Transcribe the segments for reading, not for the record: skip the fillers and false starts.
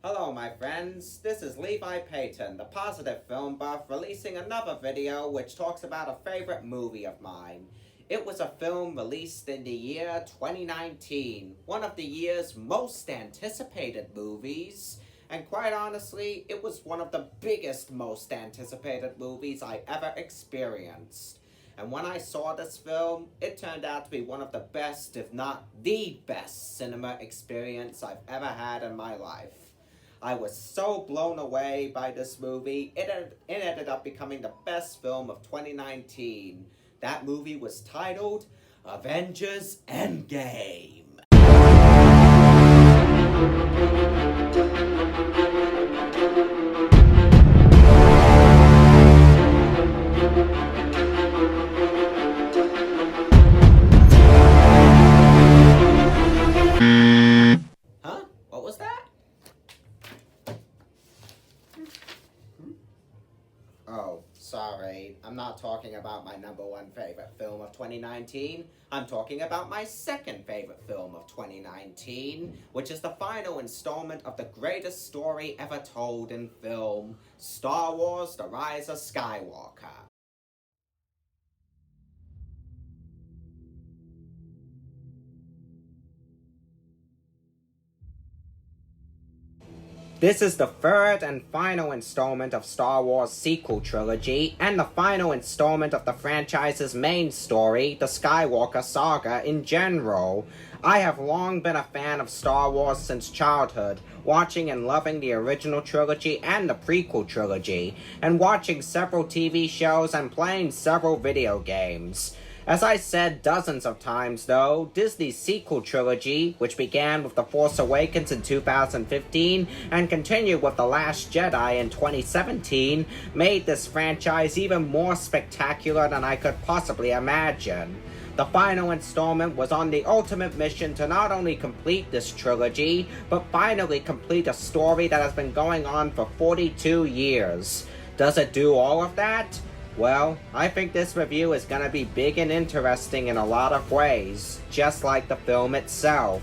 Hello my friends, this is Levi Payton, the Positive Film Buff, releasing another video which talks about a favorite movie of mine. It was a film released in the year 2019, one of the year's most anticipated movies, and quite honestly, it was one of the biggest, most anticipated movies I ever experienced. And when I saw this film, it turned out to be one of the best, if not the best, cinema experience I've ever had in my life. I was so blown away by this movie, it ended up becoming the best film of 2019. That movie was titled Avengers Endgame. Huh? What was that? Oh, sorry. I'm not talking about my number one favorite film of 2019. I'm talking about my second favorite film of 2019, which is the final installment of the greatest story ever told in film, Star Wars: The Rise of Skywalker. This is the third and final installment of Star Wars' sequel trilogy, and the final installment of the franchise's main story, the Skywalker saga in general. I have long been a fan of Star Wars since childhood, watching and loving the original trilogy and the prequel trilogy, and watching several TV shows and playing several video games. As I said dozens of times though, Disney's sequel trilogy, which began with The Force Awakens in 2015 and continued with The Last Jedi in 2017, made this franchise even more spectacular than I could possibly imagine. The final installment was on the ultimate mission to not only complete this trilogy, but finally complete a story that has been going on for 42 years. Does it do all of that? Well, I think this review is gonna be big and interesting in a lot of ways, just like the film itself.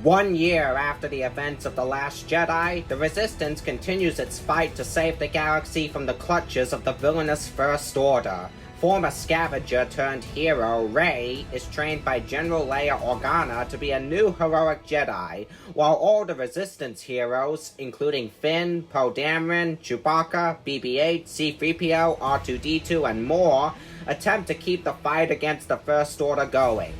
1 year after the events of The Last Jedi, the Resistance continues its fight to save the galaxy from the clutches of the villainous First Order. Former scavenger turned hero Rey is trained by General Leia Organa to be a new heroic Jedi, while all the Resistance heroes, including Finn, Poe Dameron, Chewbacca, BB-8, C-3PO, R2-D2, and more, attempt to keep the fight against the First Order going.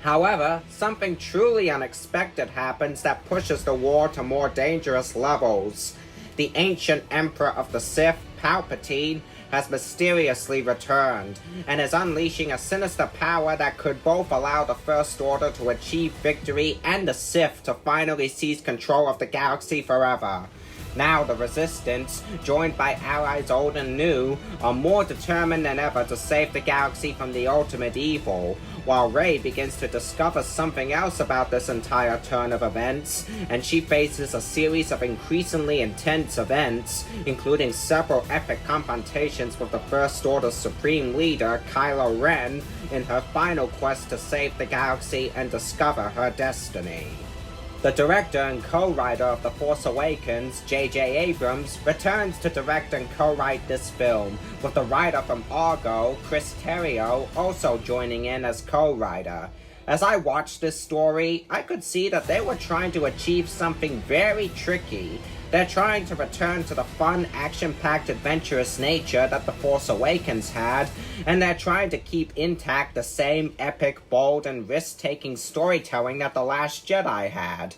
However, something truly unexpected happens that pushes the war to more dangerous levels. The ancient Emperor of the Sith, Palpatine, has mysteriously returned, and is unleashing a sinister power that could both allow the First Order to achieve victory and the Sith to finally seize control of the galaxy forever. Now the Resistance, joined by allies old and new, are more determined than ever to save the galaxy from the ultimate evil, while Rey begins to discover something else about this entire turn of events, and she faces a series of increasingly intense events, including several epic confrontations with the First Order's supreme leader, Kylo Ren, in her final quest to save the galaxy and discover her destiny. The director and co-writer of The Force Awakens, J.J. Abrams, returns to direct and co-write this film, with the writer from Argo, Chris Terrio, also joining in as co-writer. As I watched this story, I could see that they were trying to achieve something very tricky. They're trying to return to the fun, action-packed, adventurous nature that The Force Awakens had, and they're trying to keep intact the same epic, bold, and risk-taking storytelling that The Last Jedi had.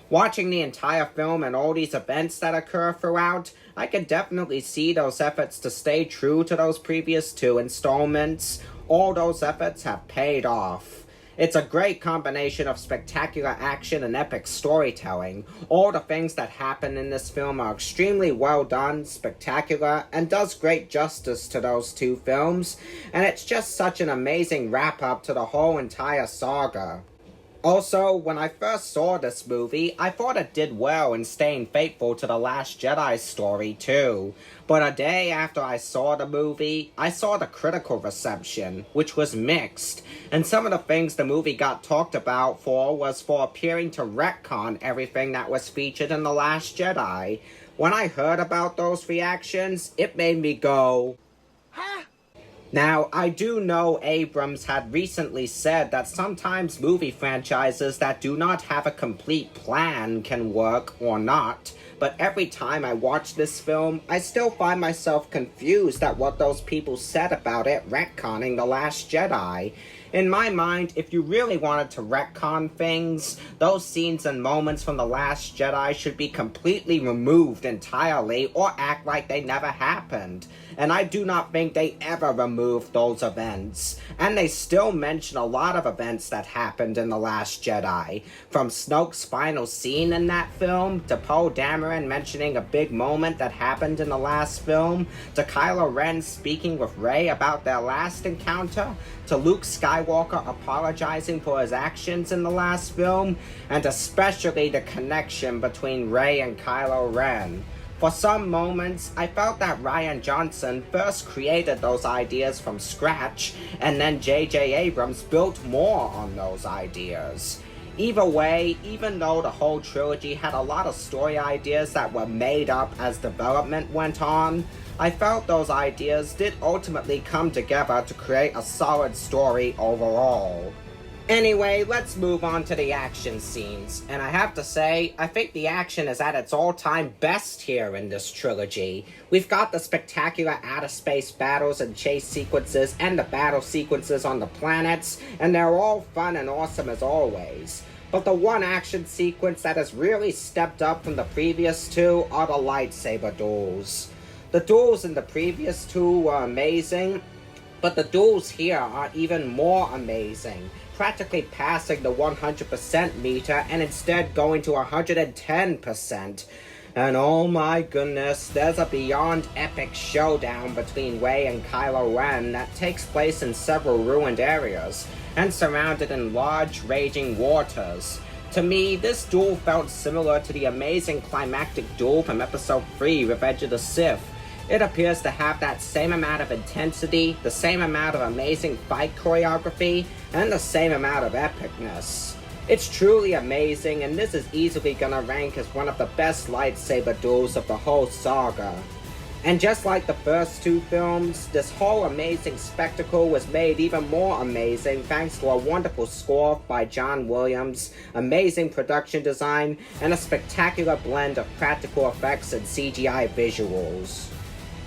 Watching the entire film and all these events that occur throughout, I could definitely see those efforts to stay true to those previous two installments. All those efforts have paid off. It's a great combination of spectacular action and epic storytelling. All the things that happen in this film are extremely well done, spectacular, and does great justice to those two films, and it's just such an amazing wrap-up to the whole entire saga. Also, when I first saw this movie, I thought it did well in staying faithful to the Last Jedi story too. But a day after I saw the movie, I saw the critical reception, which was mixed, and some of the things the movie got talked about for was for appearing to retcon everything that was featured in The Last Jedi. When I heard about those reactions, it made me go, huh? Now, I do know Abrams had recently said that sometimes movie franchises that do not have a complete plan can work or not, but every time I watch this film, I still find myself confused at what those people said about it retconning The Last Jedi. In my mind, if you really wanted to retcon things, those scenes and moments from The Last Jedi should be completely removed entirely or act like they never happened. And I do not think they ever removed those events. And they still mention a lot of events that happened in The Last Jedi. From Snoke's final scene in that film, to Poe Dameron mentioning a big moment that happened in the last film, to Kylo Ren speaking with Rey about their last encounter, to Luke Skywalker apologizing for his actions in the last film, and especially the connection between Rey and Kylo Ren. For some moments, I felt that Rian Johnson first created those ideas from scratch, and then J.J. Abrams built more on those ideas. Either way, even though the whole trilogy had a lot of story ideas that were made up as development went on, I felt those ideas did ultimately come together to create a solid story overall. Anyway, let's move on to the action scenes, and I have to say, I think the action is at its all-time best here in this trilogy. We've got the spectacular outer-space battles and chase sequences and the battle sequences on the planets, and they're all fun and awesome as always. But the one action sequence that has really stepped up from the previous two are the lightsaber duels. The duels in the previous two were amazing, but the duels here are even more amazing, practically passing the 100% meter and instead going to 110%. And oh my goodness, there's a beyond epic showdown between Rey and Kylo Ren that takes place in several ruined areas, and surrounded in large raging waters. To me, this duel felt similar to the amazing climactic duel from Episode 3, Revenge of the Sith. It appears to have that same amount of intensity, the same amount of amazing fight choreography, and the same amount of epicness. It's truly amazing, and this is easily gonna rank as one of the best lightsaber duels of the whole saga. And just like the first two films, this whole amazing spectacle was made even more amazing thanks to a wonderful score by John Williams, amazing production design, and a spectacular blend of practical effects and CGI visuals.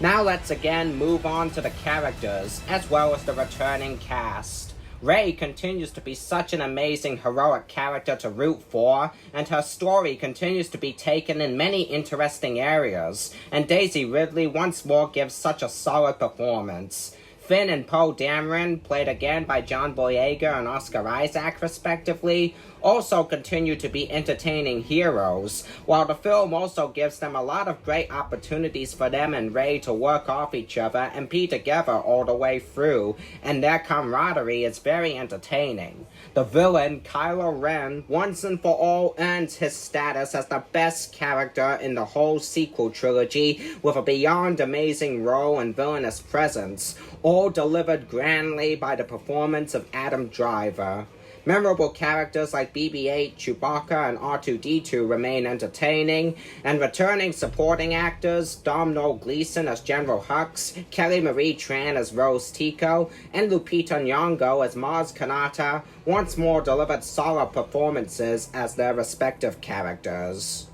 Now let's again move on to the characters, as well as the returning cast. Rey continues to be such an amazing heroic character to root for, and her story continues to be taken in many interesting areas, and Daisy Ridley once more gives such a solid performance. Finn and Poe Dameron, played again by John Boyega and Oscar Isaac respectively, also continue to be entertaining heroes, while the film also gives them a lot of great opportunities for them and Rey to work off each other and be together all the way through, and their camaraderie is very entertaining. The villain, Kylo Ren, once and for all earns his status as the best character in the whole sequel trilogy, with a beyond amazing role and villainous presence, all delivered grandly by the performance of Adam Driver. Memorable characters like BB-8, Chewbacca, and R2-D2 remain entertaining, and returning supporting actors, Domhnall Gleeson as General Hux, Kelly Marie Tran as Rose Tico, and Lupita Nyong'o as Maz Kanata, once more delivered solid performances as their respective characters.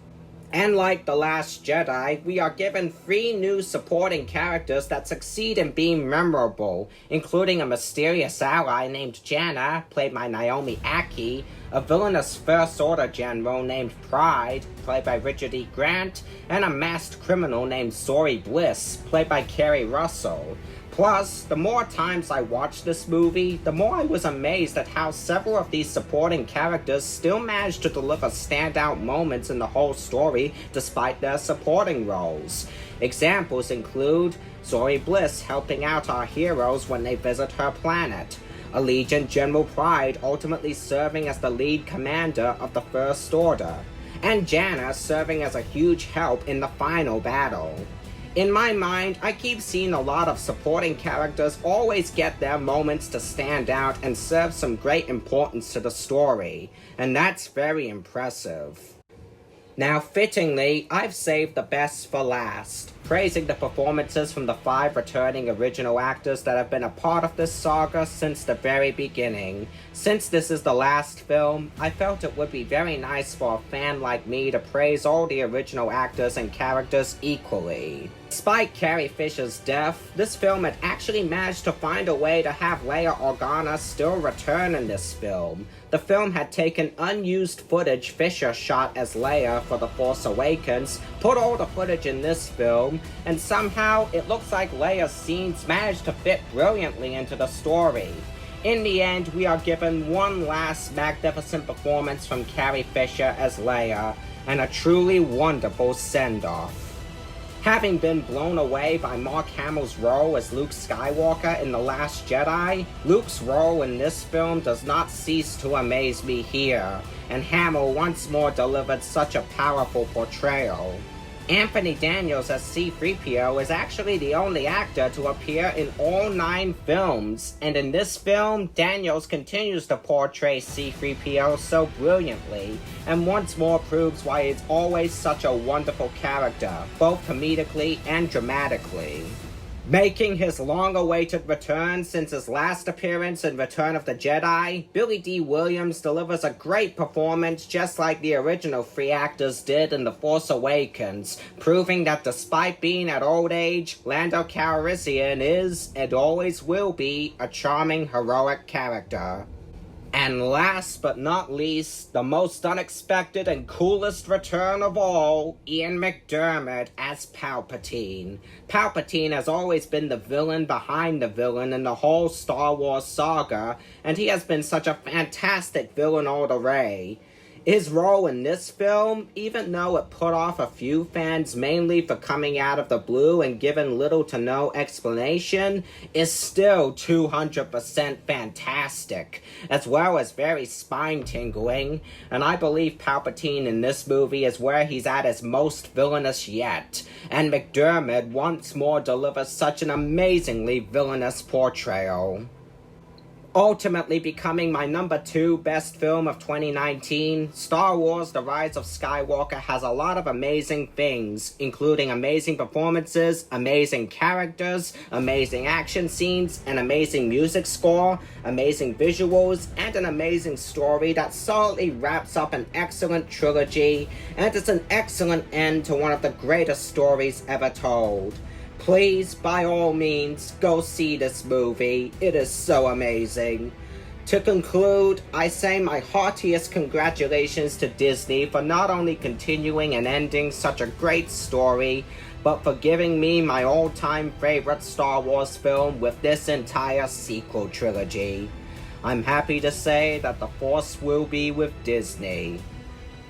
And like The Last Jedi, we are given 3 new supporting characters that succeed in being memorable, including a mysterious ally named Janna, played by Naomi Ackie, a villainous First Order general named Pride, played by Richard E. Grant, and a masked criminal named Zori Bliss, played by Kerry Russell. Plus, the more times I watched this movie, the more I was amazed at how several of these supporting characters still managed to deliver standout moments in the whole story despite their supporting roles. Examples include Zori Bliss helping out our heroes when they visit her planet, Allegiant General Pride ultimately serving as the lead commander of the First Order, and Janna serving as a huge help in the final battle. In my mind, I keep seeing a lot of supporting characters always get their moments to stand out and serve some great importance to the story, and that's very impressive. Now, fittingly, I've saved the best for last, praising the performances from the 5 returning original actors that have been a part of this saga since the very beginning. Since this is the last film, I felt it would be very nice for a fan like me to praise all the original actors and characters equally. Despite Carrie Fisher's death, this film had actually managed to find a way to have Leia Organa still return in this film. The film had taken unused footage Fisher shot as Leia for The Force Awakens, put all the footage in this film, and somehow it looks like Leia's scenes managed to fit brilliantly into the story. In the end, we are given one last magnificent performance from Carrie Fisher as Leia, and a truly wonderful send-off. Having been blown away by Mark Hamill's role as Luke Skywalker in The Last Jedi, Luke's role in this film does not cease to amaze me here, and Hamill once more delivered such a powerful portrayal. Anthony Daniels as C-3PO is actually the only actor to appear in all 9 films, and in this film, Daniels continues to portray C-3PO so brilliantly, and once more proves why he's always such a wonderful character, both comedically and dramatically. Making his long-awaited return since his last appearance in Return of the Jedi, Billy D. Williams delivers a great performance just like the original 3 actors did in The Force Awakens, proving that despite being at old age, Lando Calrissian is, and always will be, a charming, heroic character. And last but not least, the most unexpected and coolest return of all, Ian McDermott as Palpatine. Palpatine has always been the villain behind the villain in the whole Star Wars saga, and he has been such a fantastic villain all the way. His role in this film, even though it put off a few fans mainly for coming out of the blue and given little to no explanation, is still 200% fantastic, as well as very spine-tingling, and I believe Palpatine in this movie is where he's at his most villainous yet, and McDermott once more delivers such an amazingly villainous portrayal. Ultimately becoming my number 2 best film of 2019, Star Wars The Rise of Skywalker has a lot of amazing things, including amazing performances, amazing characters, amazing action scenes, an amazing music score, amazing visuals, and an amazing story that solidly wraps up an excellent trilogy, and is an excellent end to one of the greatest stories ever told. Please, by all means, go see this movie. It is so amazing. To conclude, I say my heartiest congratulations to Disney for not only continuing and ending such a great story, but for giving me my all-time favorite Star Wars film with this entire sequel trilogy. I'm happy to say that the Force will be with Disney.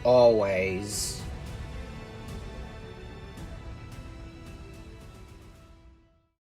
Always.